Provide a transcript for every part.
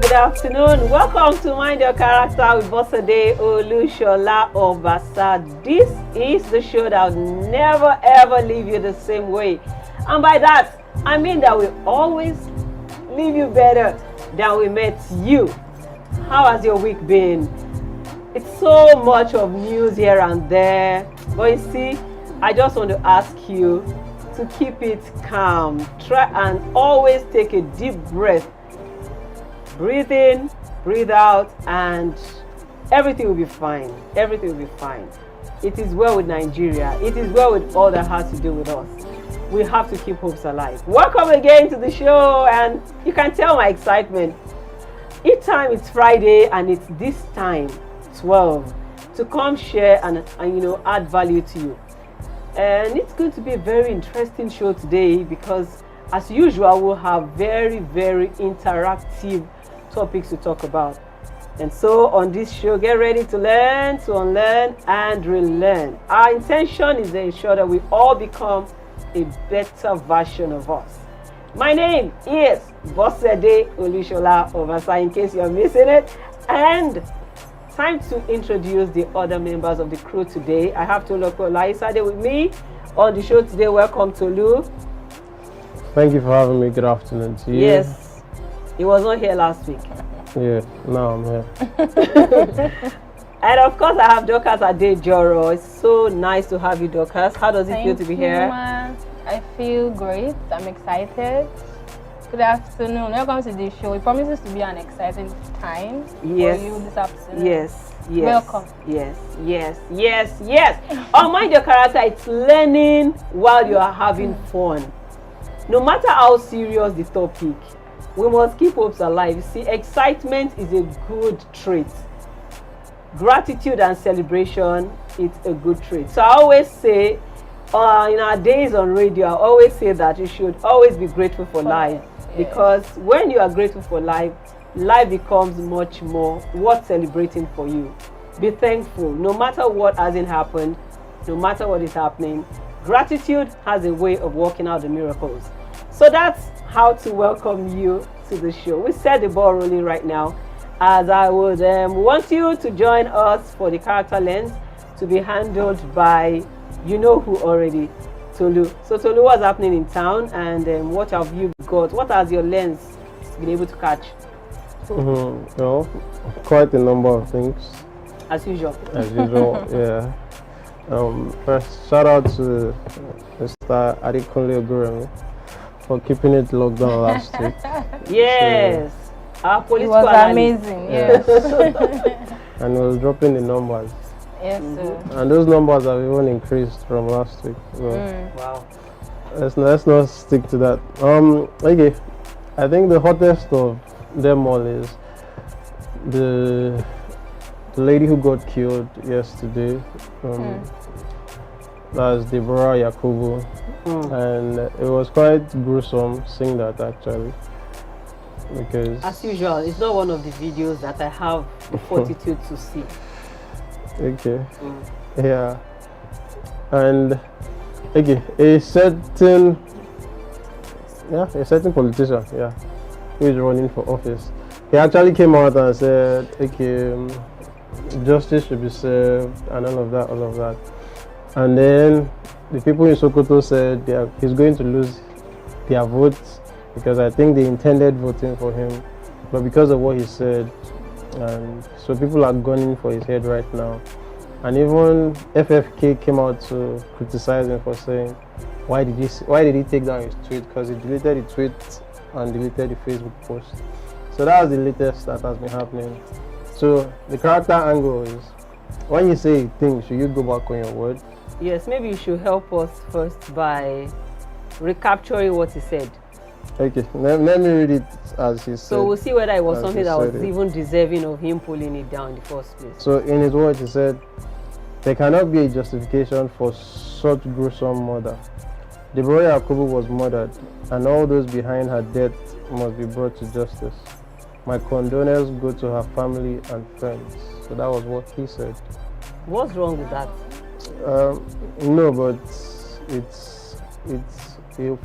good afternoon. Welcome to Mind Your Character with Bosade Olusola-Obasa. This is the show that will never ever leave you the same way. And by that, I mean that we always leave you better than we met you. How has your week been? It's so much of news here and there. But you see, I just want to ask you to keep it calm. Try and always take a deep breath. Breathe in, breathe out, and everything will be fine. Everything will be fine. It is well with Nigeria. It is well with all that has to do with us. We have to keep hopes alive. Welcome again to the show, and you can tell my excitement. Each time it's Friday, and it's this time, 12, to come share and add value to you. And it's going to be a very interesting show today because, as usual, we'll have very, very interactive topics to talk about. And so on this show, get ready to learn, to unlearn, and relearn. Our intention is to ensure that we all become a better version of us. My name is Bosade Olusola-Obasa, in case you're missing it. And time to introduce the other members of the crew today. I have Olusola-Obasa with me on the show today. Welcome, Tolu. Thank you for having me. Good afternoon to you. Yes. He was not here last week. Yeah, now I'm here. And of course, I have Dorcas Addy Collier. It's so nice to have you, Dorcas. How does it feel to be here? Ma. I feel great. I'm excited. Good afternoon. Welcome to the show. It promises to be an exciting time for you this afternoon. Yes. Welcome. Yes. On Mind Your Character, it's learning while you are having fun. No matter how serious the topic, we must keep hopes alive. You see, excitement is a good trait. Gratitude and celebration is a good trait. So I always say, in our days on radio, I always say that you should always be grateful for life. Because when you are grateful for life, life becomes much more worth celebrating for you. Be thankful. No matter what hasn't happened, no matter what is happening, gratitude has a way of working out the miracles. So that's how to welcome you to the show. We set the ball rolling right now, as I would want you to join us for the character lens to be handled by you know who already, Tolu. So Tolu, what's happening in town, and what have you got? What has your lens been able to catch? Well, quite a number of things. As usual. As usual, yeah. First, shout out to Mr. Addy Collier for keeping it locked down last week. Yes. So, our It political was analyst. amazing. Yes. and it was dropping the numbers. Yes, sir. And those numbers have even increased from last week. So Wow. let's not stick to that. Okay. I think the hottest of them all is the lady who got killed yesterday. That's Deborah Yakubu. And it was quite gruesome seeing that, actually, because As usual, it's not one of the videos that I have the fortitude to see. okay, yeah, and okay, a certain politician, who is running for office, he actually came out and said, okay, justice should be served and all of that, and then the people in Sokoto said he's going to lose their votes because I think they intended voting for him, but because of what he said, and so people are gunning for his head right now. And even FFK came out to criticize him for saying, why did he take down his tweet? Because he deleted the tweet and deleted the Facebook post. So that was the latest that has been happening. So the character angle is, when you say a thing, should you go back on your word? Yes, maybe you should help us first by recapturing what he said. Okay, let me read it as he said. So we'll see whether it was something that was it. even deserving of him pulling it down in the first place. So in his words, he said, there cannot be a justification for such gruesome murder. Deborah Yakubu was murdered, and all those behind her death must be brought to justice. My condolences go to her family and friends. So that was what he said. What's wrong with that? No, but it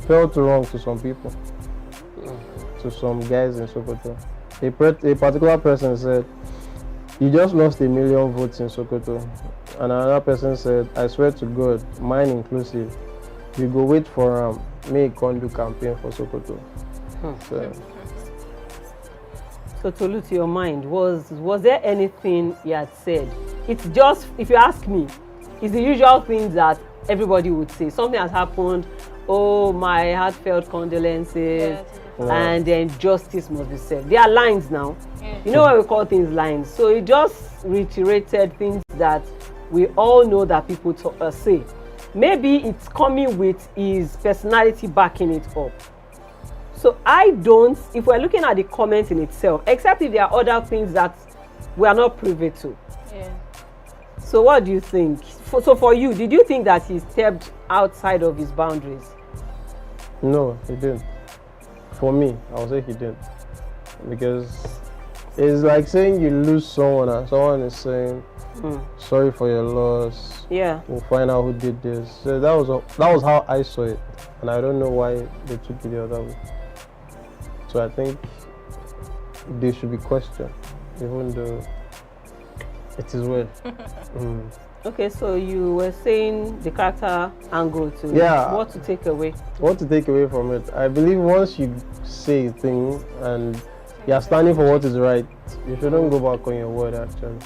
felt wrong to some people, to some guys in Sokoto. a particular person said, "You just lost 1 million votes in Sokoto." And another person said, "I swear to God, mine inclusive, you go wait for me can't do campaign for Sokoto." So Tolu, to your mind, was there anything he had said? It's just, if you ask me, it's the usual things that everybody would say. Something has happened, oh, my heartfelt condolences, and then justice must be served. They are lines now. You know why we call things lines? So it just reiterated things that we all know that people say. Maybe it's coming with his personality backing it up. So I don't, if we're looking at the comment in itself, except if there are other things that we are not privy to. Yeah. So what do you think? So for you, did you think that he stepped outside of his boundaries? No, he didn't. For me, I would say he didn't. Because it's like saying you lose someone and someone is saying, sorry for your loss. Yeah. We'll find out who did this. So that was how I saw it. And I don't know why they took it the other way. So I think they should be questioned, even though it is well. Okay, so you were saying the character angle too. Yeah. What to take away? What to take away from it? I believe once you say a thing and you are standing for what is right, you shouldn't go back on your word actually.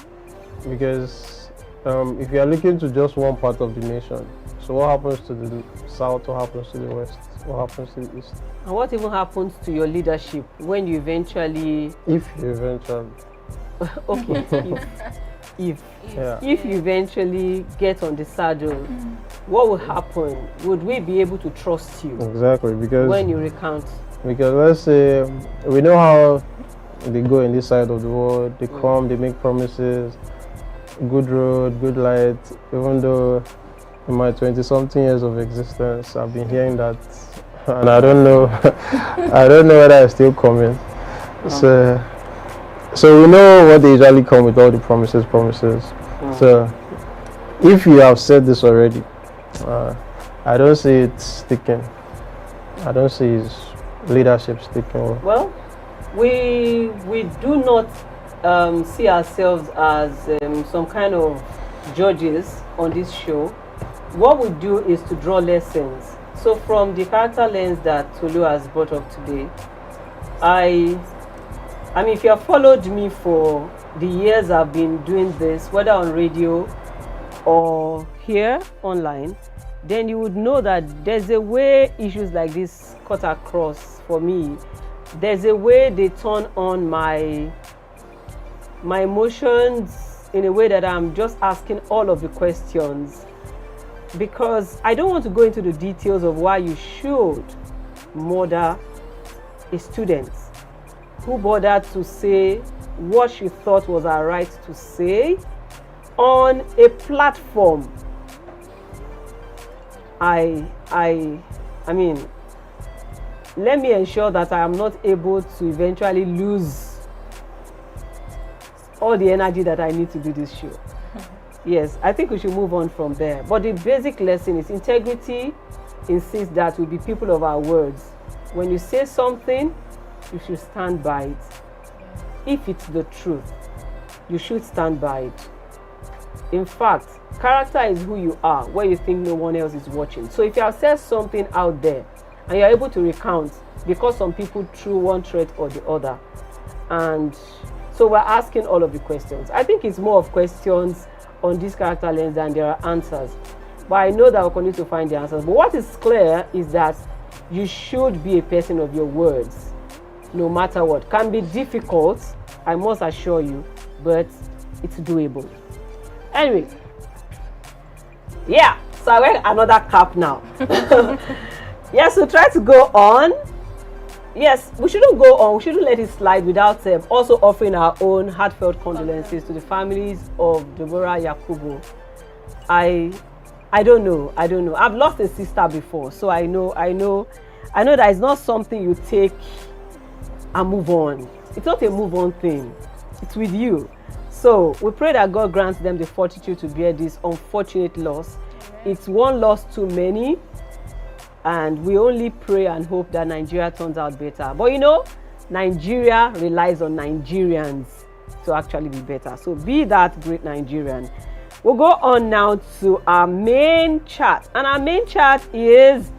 Because if you are looking to just one part of the nation, so what happens to the south, what happens to the west, what happens to the east? And what even happens to your leadership when you eventually... If you eventually... Okay, if you eventually get on the saddle, what will happen? Would we be able to trust you? Exactly, because when you recount? Because let's say we know how they go in this side of the world. They come, they make promises, good road, good light. Even though in my 20-something years of existence, I've been hearing that, and I don't know, I don't know whether it's still coming. So we know what they usually come with, all the promises. So if you have said this already, I don't see it sticking. I don't see his leadership sticking. Well, we do not see ourselves as some kind of judges on this show. What we do is to draw lessons. So from the character lens that Tolu has brought up today, I mean, if you have followed me for the years I've been doing this, whether on radio or here online, then you would know that there's a way issues like this cut across for me. There's a way they turn on my emotions in a way that I'm just asking all of the questions, because I don't want to go into the details of why you should murder a student who bothered to say what she thought was her right to say on a platform. I mean, let me ensure that I am not able to eventually lose all the energy that I need to do this show. Yes, I think we should move on from there. But the basic lesson is integrity insists that we be people of our words. When you say something, you should stand by it. If it's the truth, you should stand by it. In fact, character is who you are where you think no one else is watching. So if you have said something out there and you're able to recount because some people threw one threat or the other, and so we're asking all of the questions. I think it's more of questions on this character lens than there are answers. But I know that we'll continue to find the answers. But what is clear is that you should be a person of your words, no matter what. Can be difficult, I must assure you, but it's doable. Anyway, yeah, so I wear another cap now. Yes, so try to go on. Yes, we shouldn't go on, we shouldn't let it slide without also offering our own heartfelt condolences to the families of Deborah Yakubu. I don't know. I've lost a sister before, so I know that it's not something you take and move on. It's not a move on thing. It's with you. So we pray that God grants them the fortitude to bear this unfortunate loss. It's one loss too many, and we only pray and hope that Nigeria turns out better. But you know, Nigeria relies on Nigerians to actually be better. So be that great Nigerian. We'll go on now to our main chat. And our main chat is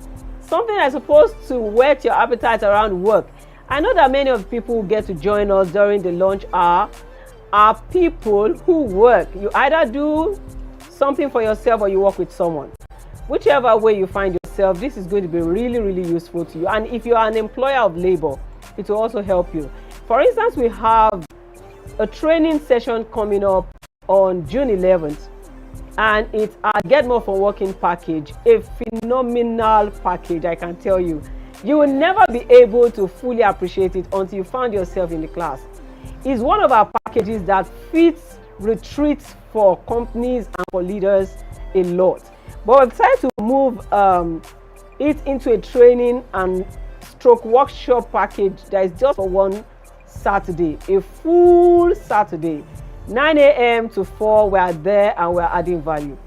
something that's supposed to whet your appetite around work. I know that many of the people who get to join us during the lunch hour are people who work. You either do something for yourself or you work with someone. Whichever way you find yourself, this is going to be really, really useful to you. And if you are an employer of labor, it will also help you. For instance, we have a training session coming up on June 11th, and it's a Get More for Working package, a phenomenal package, I can tell you. You will never be able to fully appreciate it until you find yourself in the class. It's one of our packages that fits retreats for companies and for leaders a lot. But we've decided to move it into a training and stroke workshop package that is just for one Saturday, a full Saturday, 9 a.m. to 4. We are there and we're adding value.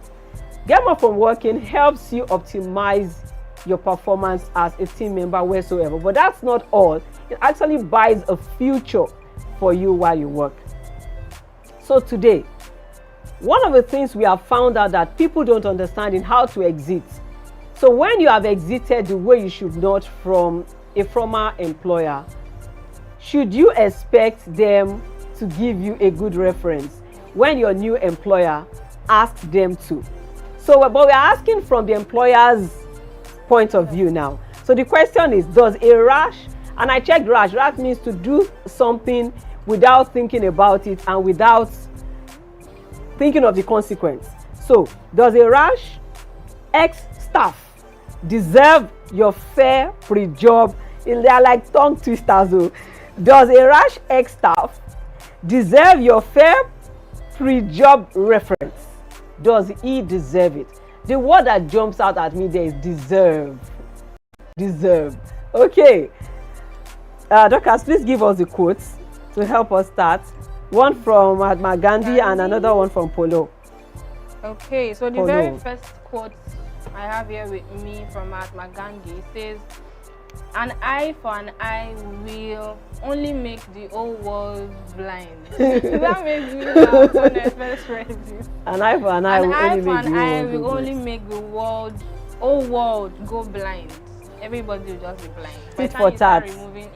Get More from Working helps you optimize your performance as a team member wheresoever. But that's not all. It actually buys a future for you while you work. So today, one of the things we have found out that people don't understand in how to exit. So when you have exited the way you should not from a former employer, should you expect them to give you a good reference when your new employer asks them to? So, but we're asking from the employer's point of view now. So the question is, does a rash, and I checked rash, rash means to do something without thinking about it and without thinking of the consequence. So does a rash ex-staff deserve your fair pre-job? They are like tongue twisters though. Does a rash ex-staff deserve your fair pre-job reference? Does he deserve it? The word that jumps out at me there is deserve. Deserve. Okay. Dorcas, please give us the quotes to help us start. One from Mahatma Gandhi and another one from Polo. Okay, so the very first quote I have here with me from Mahatma Gandhi says, "An eye for an eye will only make the whole world blind." That makes me laugh when I first read it. An eye for an eye will only make the whole world go blind. Everybody will just be blind. Tit for tat.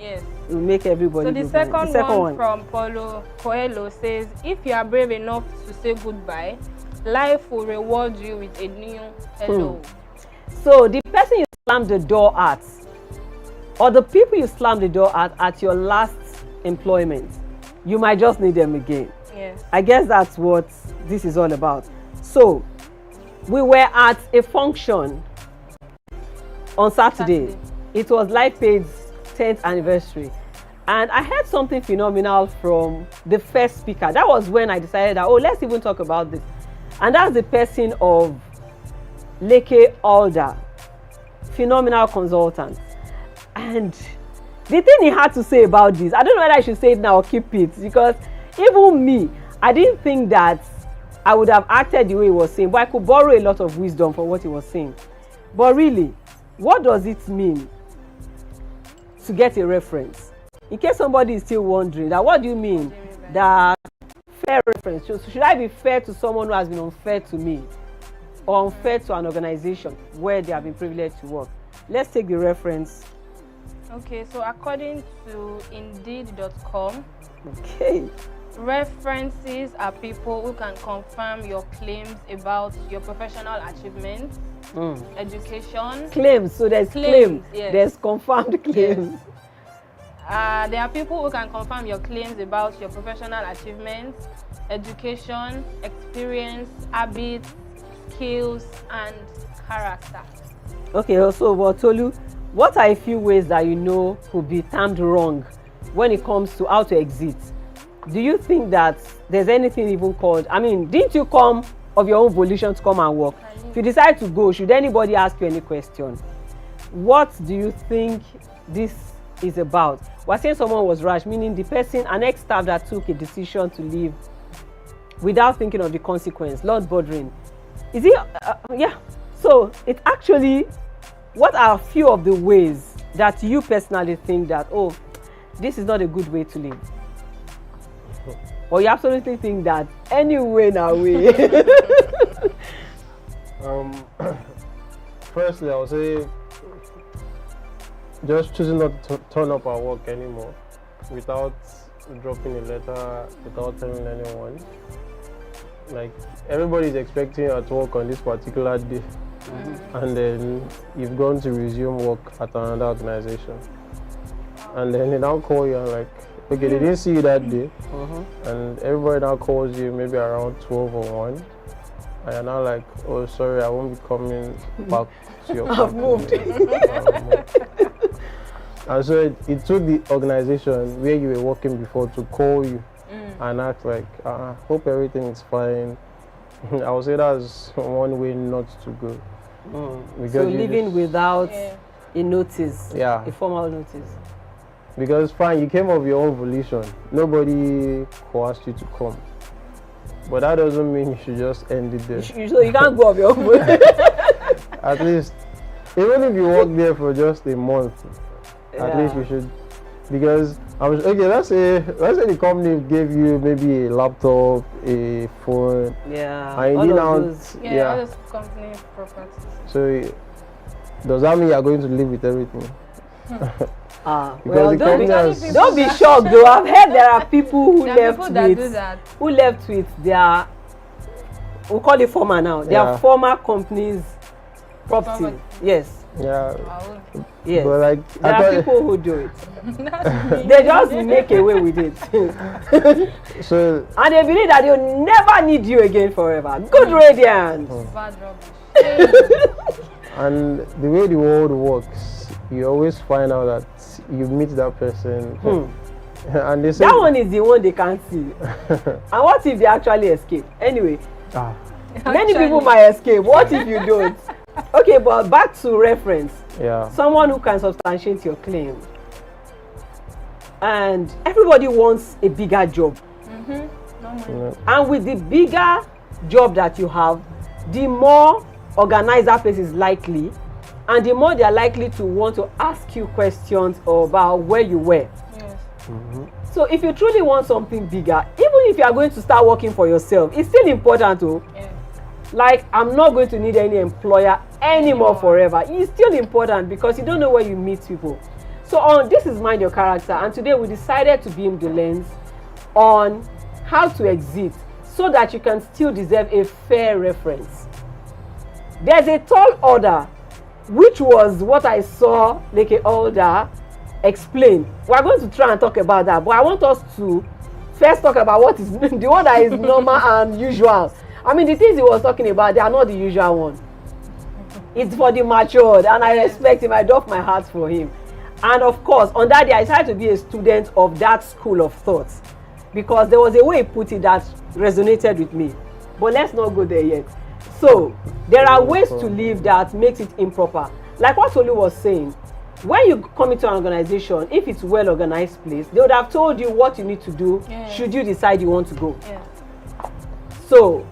Yes. It will make everybody. So the second one from Paulo Coelho says, "If you are brave enough to say goodbye, life will reward you with a new hello." So the person you slammed the door at, or the people you slammed the door at your last employment, you might just need them again. Yes. I guess that's what this is all about. So we were at a function on Saturday. It was LightPaid's 10th anniversary. And I heard something phenomenal from the first speaker. That was when I decided that, oh, let's even talk about this. And that's the person of Leke Alder, phenomenal consultant. And the thing he had to say about this, I don't know whether I should say it now or keep it, because even me, I didn't think that I would have acted the way he was saying, but I could borrow a lot of wisdom from what he was saying. But really, what does it mean to get a reference? In case somebody is still wondering, that what do you mean that fair reference? Should I be fair to someone who has been unfair to me, or unfair to an organization where they have been privileged to work? Let's take the reference. Okay, so according to Indeed.com, okay, references are people who can confirm your claims about your professional achievements, education. Claims, so there's claims, yes. There's confirmed claims. Yes. There are people who can confirm your claims about your professional achievements, education, experience, habits, skills, and character. Okay, so Tolu, what are a few ways that you know could be termed wrong when it comes to how to exit? Do you think that there's anything even called, I mean, didn't you come of your own volition to come and work? If you decide to go, should anybody ask you any question? What do you think this is about? We're saying someone was rash, meaning the person, an ex-staff that took a decision to leave without thinking of the consequence, not bothering. Is it, yeah. So it actually, what are a few of the ways that you personally think that, oh, this is not a good way to live? Or you absolutely think that anyway now way? Firstly, I would say just choosing not to turn up at work anymore without dropping a letter, without telling anyone. Like, everybody is expecting you at work on this particular day, and then you've gone to resume work at another organization, and then they now call you and like, okay, they didn't see you that day, and everybody now calls you maybe around 12 or 1, and you're now like, oh, sorry, I won't be coming back to your company. I've moved. And so it took the organization where you were working before to call you and act like, hope everything is fine. I would say that's one way not to go. So living without a notice, a formal notice. Because fine, you came of your own volition. Nobody coerced you to come. But that doesn't mean you should just end it there. So you can't go of your own volition. At least, even if you work there for just a month, at least you should, because let's say the company gave you maybe a laptop, a phone, and all those company properties. So does that mean you are going to live with everything? Well, don't be shocked though. I've heard there are people who left with their, we call it former now, their former company's property. Yes. Yeah. Yes. But like, there are people who do it. They just make away with it. So, and they believe that they'll never need you again forever. Good radiance. Bad rubbish. And the way the world works, you always find out that you meet that person. And they say that one is the one they can't see. And what if they actually escape? Anyway, many people might escape. What if you don't? Okay, but back to reference. Someone who can substantiate your claim. And everybody wants a bigger job. And with the bigger job that you have, the more organized that place is likely, and the more they are likely to want to ask you questions about where you were. So if you truly want something bigger, even if you are going to start working for yourself, it's still important to like, I'm not going to need any employer anymore forever. It's still important because you don't know where you meet people. So this is Mind Your Character, and today we decided to beam the lens on how to exit so that you can still deserve a fair reference. There's a tall order, which was what I saw like an older explain. We're going to try and talk about that, but I want us to first talk about what is the one that is normal and usual. I mean, the things he was talking about, they are not the usual one. It's for the matured, and I respect him. I doff my heart for him. And of course, on that day, I decided to be a student of that school of thought because there was a way he put it that resonated with me. But let's not go there yet. So, there are ways to live that makes it improper. Like what Olu was saying, when you come into an organization, if it's a well-organized place, they would have told you what you need to do should you decide you want to go. So,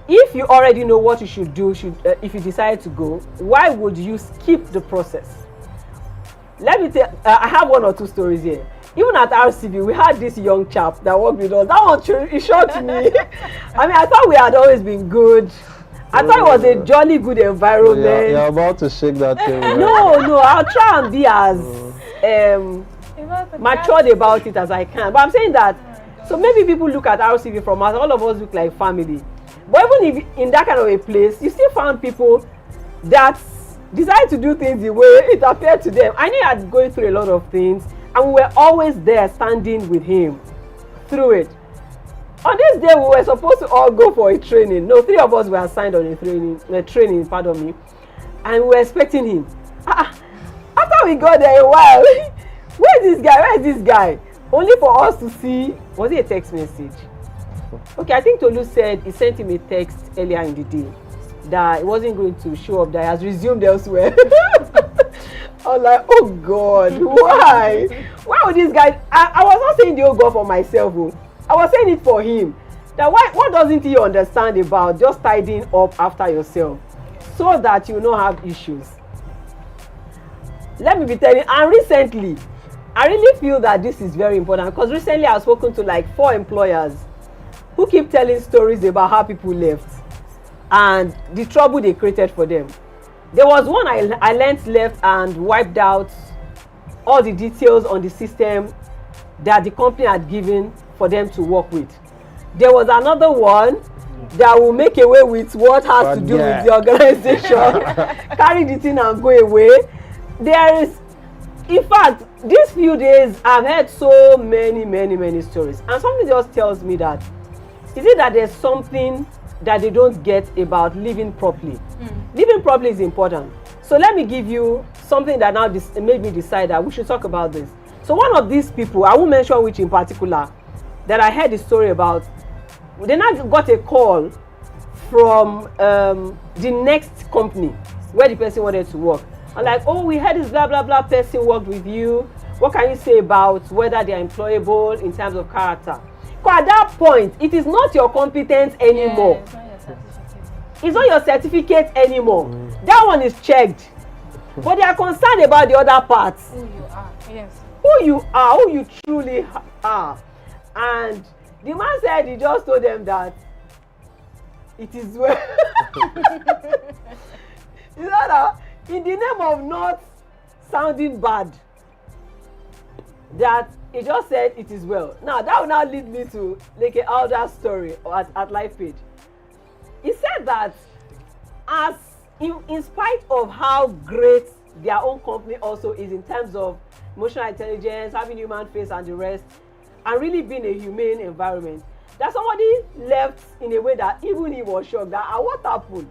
if you already know what you should do, if you decide to go, why would you skip the process? Let me tell I have 1 or 2 stories here. Even at RCB, we had this young chap that worked with us. That one, it shocked me. I mean, I thought we had always been good. I thought it was a jolly good environment. You're about to shake that thing. No, I'll try and be as matured about it as I can. But I'm saying that, so maybe people look at RCB from us, all of us look like family. But even if in that kind of a place, you still found people that decided to do things the way it appeared to them. I knew I was going through a lot of things, and we were always there standing with him through it. On this day, we were supposed to all go for a training. No, 3 of us were assigned on a training, and we were expecting him. After we got there a while, where's this guy? Only for us to see, was it a text message? Okay, I think Tolu said he sent him a text earlier in the day that he wasn't going to show up, that he has resumed elsewhere. I was like, oh God, why? Why would this guy? I was not saying the oh God for myself. I was saying it for him. That what doesn't he understand about just tidying up after yourself so that you not have issues? Let me be telling you, and recently, I really feel that this is very important because recently I've spoken to like 4 employers who keep telling stories about how people left and the trouble they created for them. There was one I learned left and wiped out all the details on the system that the company had given for them to work with. There was another one that will make away with what has to do with the organization, carry the thing and go away. There is, in fact, these few days I've heard so many stories, and something just tells me that is it that there's something that they don't get about living properly. Living properly is important. So let me give you something that now made me decide that we should talk about this. So one of these people, I won't mention which in particular, that I heard the story about, they now got a call from the next company where the person wanted to work. And like, oh, we heard this blah blah blah person worked with you. What can you say about whether they are employable in terms of character? Because at that point, it is not your competence anymore. It's not your certificate anymore. That one is checked. But they are concerned about the other parts. Who you are, yes. Who you are, who you truly are. And the man said he just told them that it is well. You know that in the name of not sounding bad, that he just said it is well. Now that will now lead me to like an older story at Life Page. He said that as in spite of how great their own company also is in terms of emotional intelligence, having human face and the rest, and really being a humane environment, that somebody left in a way that even he was shocked that what happened.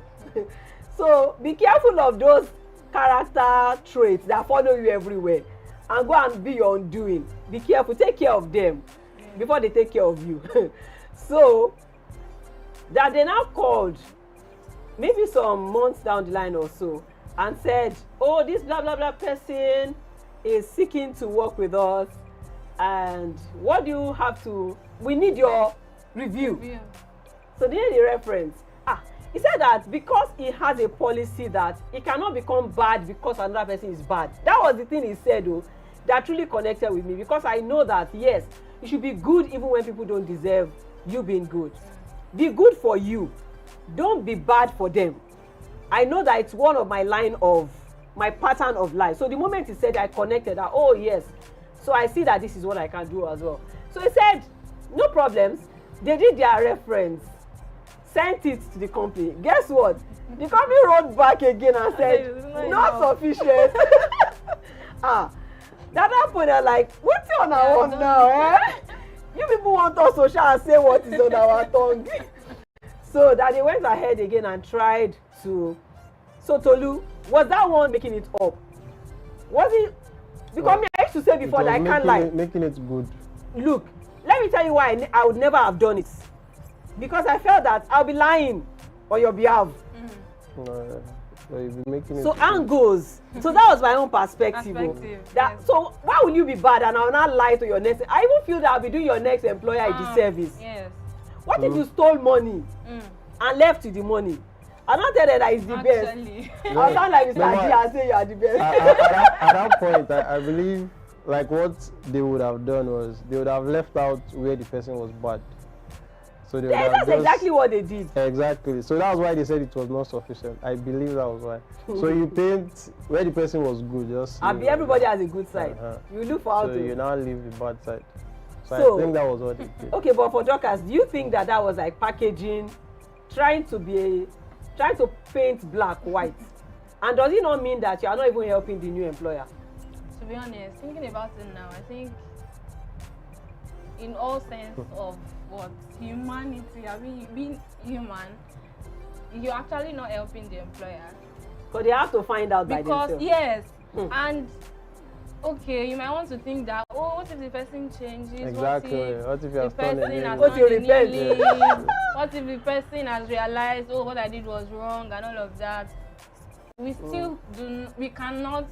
So be careful of those character traits that follow you everywhere and go and be your undoing. Be careful, take care of them before they take care of you. So that they now called maybe some months down the line or so and said, oh, this blah blah blah person is seeking to work with us, and what do you have to, we need your review. So they need a reference. He said that because he has a policy that he cannot become bad because another person is bad. That was the thing he said though, that truly connected with me, because I know that yes, you should be good even when people don't deserve you being good. Be good for you. Don't be bad for them. I know that it's one of my my pattern of life. So the moment he said, I connected that, oh yes, so I see that this is what I can do as well. So he said, no problems. They did their reference, sent it to the company. Guess what? The company wrote back again and said, not sufficient. That happened. They're like, what's on our own now? You people want us to share and say what is on our tongue. So that they went ahead again and tried to. So Tolu, was that one making it up? Was it? Because I used to say before that I can't lie. Making it good. Look, let me tell you why I would never have done it. Because I felt that I'll be lying on your behalf. So you'll be making it so good. Angles. So that was my own perspective. Yes. So why will you be bad and I'll not lie to your next? I even feel that I'll be doing your next employer a disservice. Yes. What if you stole money and left with the money? I'm not telling that it's the best. I sound like Mr. G and say you are the best. At that point, I believe like what they would have done was they would have left out where the person was bad. So they would have that's exactly what they did. Exactly. So that's why they said it was not sufficient. I believe that was why. So you paint where the person was good, just everybody has a good side. You look for how so to. you now leave the bad side. So I think that was what they did. Okay, but for Dorcas, do you think that was like packaging, trying to paint black white? And does it not mean that you are not even helping the new employer? To be honest, thinking about it now, I think in all sense of what humanity, I mean being human, you're actually not helping the employer. Because they have to find out by themselves. Yes, and okay, you might want to think that, oh, what if the person changes? Exactly. What if you have done it? What if you repent? What if the person has realized, oh, what I did was wrong and all of that? We still we cannot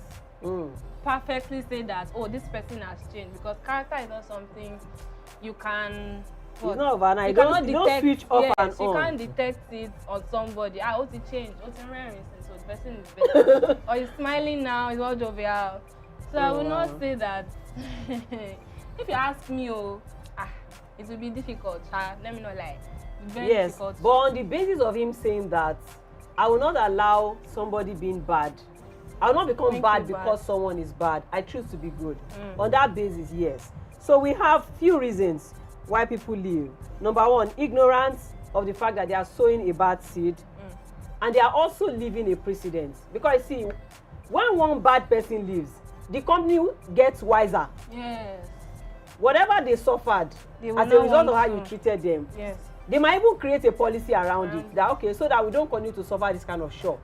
perfectly say that, oh, this person has changed, because character is not something you can. It's not overnight. You don't switch off and on. You can't detect it on somebody. Oh, it changed. Oh, it's wearing, so the person is better. Or he's smiling now, he's all jovial. So I will not say that. If you ask me, it will be difficult. Let me not lie. Very difficult. But on the basis of him saying that, I will not allow somebody being bad. I will not become bad because someone is bad. I choose to be good. On that basis, yes. So we have few reasons why people leave. Number one, ignorance of the fact that they are sowing a bad seed, and they are also leaving a precedent. Because see, when one bad person leaves, the company gets wiser. Yes. Whatever they suffered as a result of how you treated them, they might even create a policy around it that so that we don't continue to suffer this kind of shock.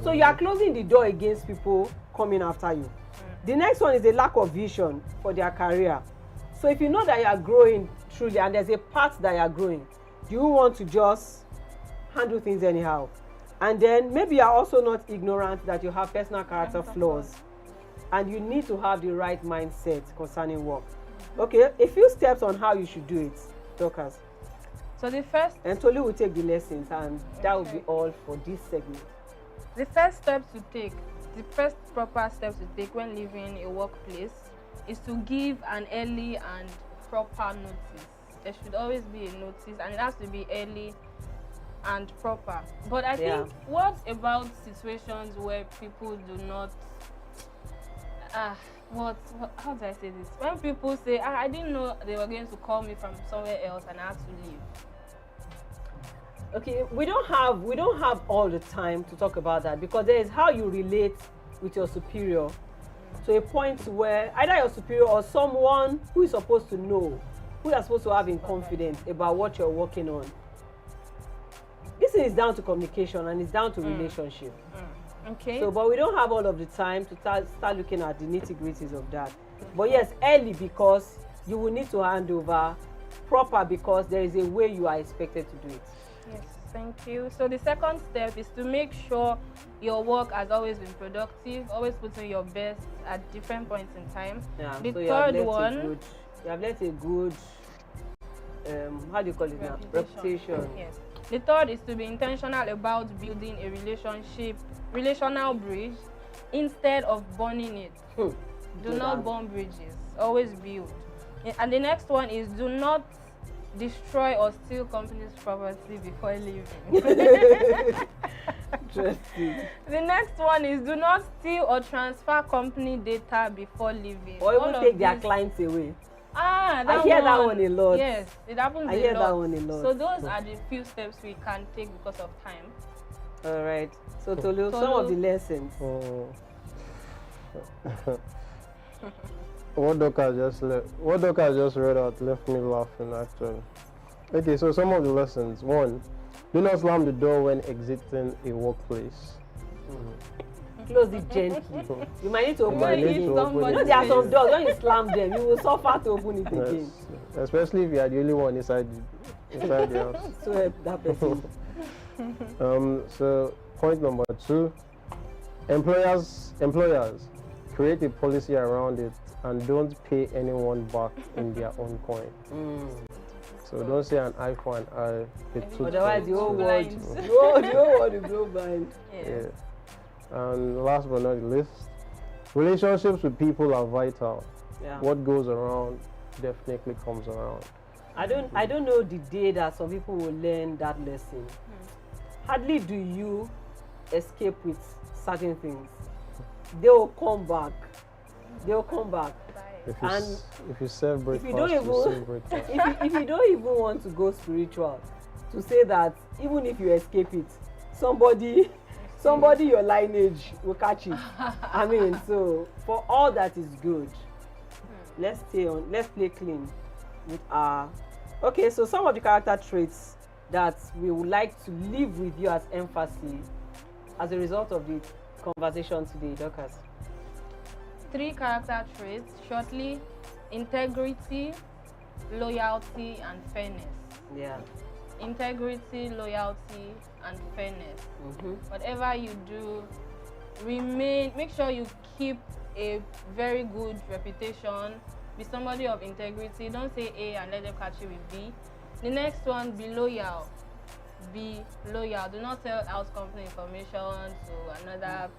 So you are closing the door against people coming after you. The next one is a lack of vision for their career. So if you know that you are growing truly and there's a path that you are growing, do you want to just handle things anyhow? And then maybe you are also not ignorant that you have personal character flaws, and you need to have the right mindset concerning work. Okay, a few steps on how you should do it, Dorcas. So the first... And Tolu will take the lessons, and that will be all for this segment. The first steps to take, the first proper steps to take when leaving a workplace is to give an early and proper notice. There should always be a notice, and it has to be early and proper. But I think, what about situations where people do not how do I say this? When people say, I didn't know they were going to call me from somewhere else and I had to leave. Okay, we don't have all the time to talk about that, because there is how you relate with your superior to a point where either your superior or someone who is supposed to know, who are supposed to have in confidence about what you're working on. This is down to communication and it's down to relationship. Okay. So, but we don't have all of the time to start looking at the nitty-gritties of that. But yes, early, because you will need to hand over. Proper, because there is a way you are expected to do it. Yes, thank you. So the second step is to make sure your work has always been productive, always putting your best at different points in time. Yeah, the so third one... You have left a good, how do you call it now? Reputation. Yes. The third is to be intentional about building a relational bridge instead of burning it. Do not burn bridges, always build. And the next one is do not destroy or steal company's property before leaving. Interesting. The next one is do not steal or transfer company data before leaving. Or even take their clients away. I hear that one a lot. Yes, it happens a lot. I hear that one a lot. So those are the few steps we can take because of time. All right. So Tolu, some of the lessons. What Dorcas just read out left me laughing actually. Okay, so some of the lessons. One, do not slam the door when exiting a workplace. Close it gently. You might need to open it again. There are some doors, when you slam them, you will suffer to open it again. Especially if you are the only one inside the house. So help that person. So point number 2, employers, create a policy around it and don't pay anyone back in their own coin. So don't say an eye for an eye. Otherwise the whole world will blow blind. Yeah. And last but not least, relationships with people are vital. Yeah. What goes around definitely comes around. I don't know the day that some people will learn that lesson. Hardly do you escape with certain things. They will come back. If you serve breakfast, if you don't even want to go spiritual, to say that even if you escape it, somebody your lineage will catch it. I mean, so for all that is good, let's play clean with our... Okay, so some of the character traits that we would like to leave with you as emphasis as a result of the conversation today, Dorcas. 3 character traits, shortly: integrity, loyalty, and fairness. Yeah. Integrity, loyalty, and fairness. Whatever you do, make sure you keep a very good reputation. Be somebody of integrity. Don't say A and let them catch you with B. The next one, be loyal. Be loyal. Do not sell out company information to another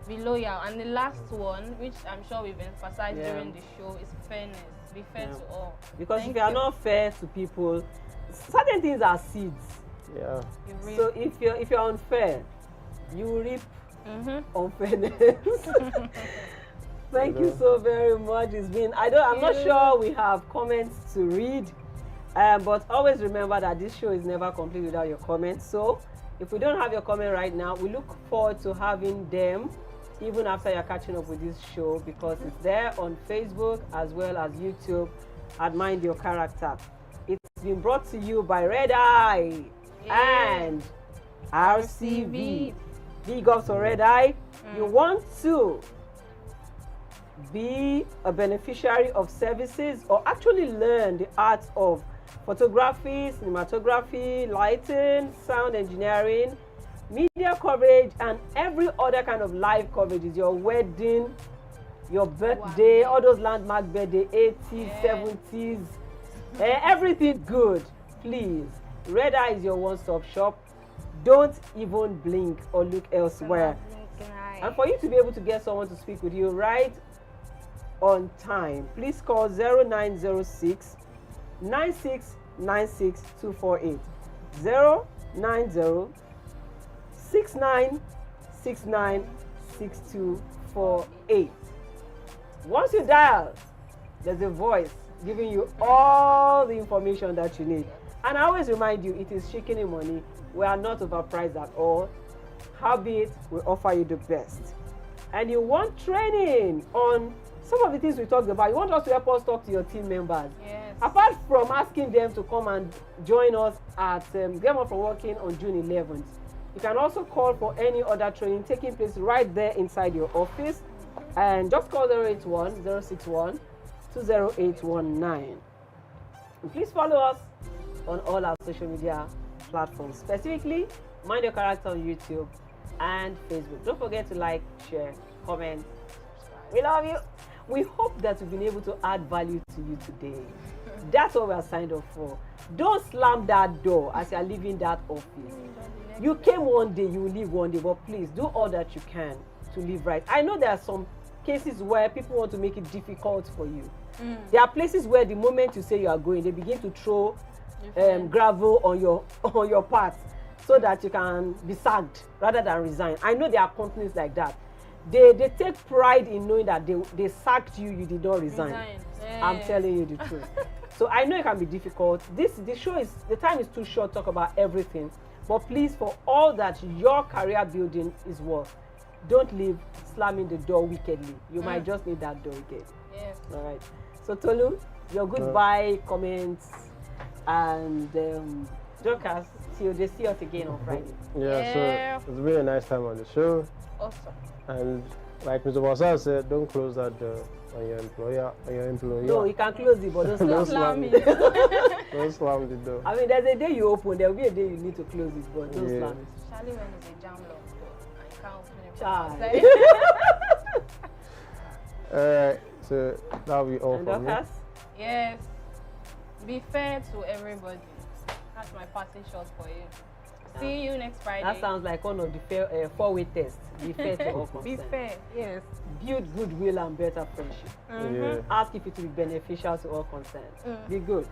be loyal. And the last one, which I'm sure we've emphasized Yeah. during the show, is fairness. Be fair Yeah. to all. Because Thank if you are you. not fair to people, certain things are seeds. Yeah. You reap. So if you're unfair, you will reap unfairness. Thank you so very much. It's been I'm not sure we have comments to read, but always remember that this show is never complete without your comments. So if we don't have your comment right now, we look forward to having them even after you're catching up with this show, because it's there on Facebook as well as YouTube at Mind Your Character. It's been brought to you by Red Eye and RCV. Big ups for Red Eye. You want to be a beneficiary of services or actually learn the art of photography, cinematography, lighting, sound engineering, media coverage, and every other kind of live coverage, is your wedding, your birthday, all those landmark birthday, 80s, 70s, everything good. Please, Red Eye is your one-stop shop. Don't even blink or look elsewhere. And for you to be able to get someone to speak with you right on time, please call 0906 9696 248 090 6969 6248. Once you dial, there's a voice giving you all the information that you need. And I always remind you, it is Shikini money. We are not overpriced at all. Howbeit, we offer you the best. And you want training on some of the things we talked about. You want us to help us talk to your team members. Yes. Apart from asking them to come and join us at Game Up for Working on June 11th, you can also call for any other training taking place right there inside your office. And just call 081 061 20819. And please follow us on all our social media platforms, specifically Mind Your Character on YouTube and Facebook. Don't forget to like, share, comment. We love you. We hope that we've been able to add value to you today. That's what we are signed up for. Don't slam that door as you are leaving that office. You came one day, you will leave one day, but please do all that you can to live right. I know there are some cases where people want to make it difficult for you. There are places where the moment you say you are going, they begin to throw gravel on your path so that you can be sacked rather than resign. I know there are companies like that. They take pride in knowing that they sacked you, you did not resign. I'm telling you the truth. So I know it can be difficult. The show is, the time is too short to talk about everything. But please, for all that your career building is worth, don't leave slamming the door wickedly. You might just need that door again. Yes. All right. So Tolu, your goodbye comments and jokers till they see us again on Friday. Yeah, so it's been a nice time on the show. Awesome. And like Mr. Obasa said, don't close that door on your employer. No, you can close it, but don't Don't slam slam it. it. Don't slam the door. I mean, there's a day you open, there will be a day you need to close it, but don't slam it. Especially when it's a jam lock door and you can't open it. Child. Alright, so that'll be all And from me. Dorcas? Yes. Be fair to everybody. That's my parting shot for you. See you next Friday. That sounds like one of the four-way tests. Be fair to all concerned. Be fair. Yes. Build goodwill and better friendship. Yeah. Ask if it will be beneficial to all concerned. Be good.